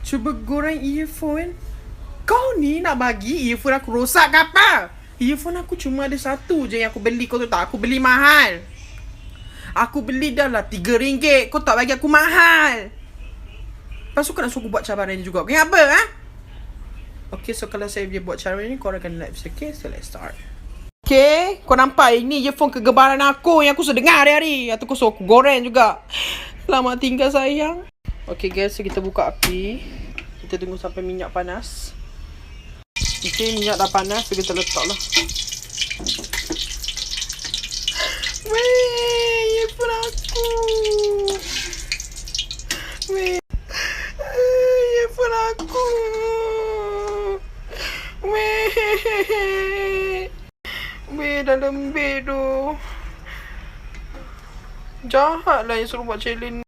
Cuba goreng earphone. Kau ni nak bagi earphone aku rosak ke apa? Earphone aku cuma ada satu je yang aku beli. Kau tahu tak? Aku beli mahal. Aku beli dah lah RM3. Kau tak bagi aku mahal. Lepas tu kau nak suruh aku buat cabaran ni juga. Kenapa ha? Okay, so kalau saya dia buat cara ni, korang akan like. Okay, so let's start. Okay, kau nampak ini earphone kegemaran aku yang aku sudah dengar hari-hari. Atau kau suruh aku goreng juga. Selamat tinggal sayang. Okay guys, so kita buka api. Kita tunggu sampai minyak panas. Okay, minyak dah panas, so kita letak lah. Weh, earphone aku. Weh, earphone aku. Weh, dah lembik tu. Jahat lah yang suruh buat challenge.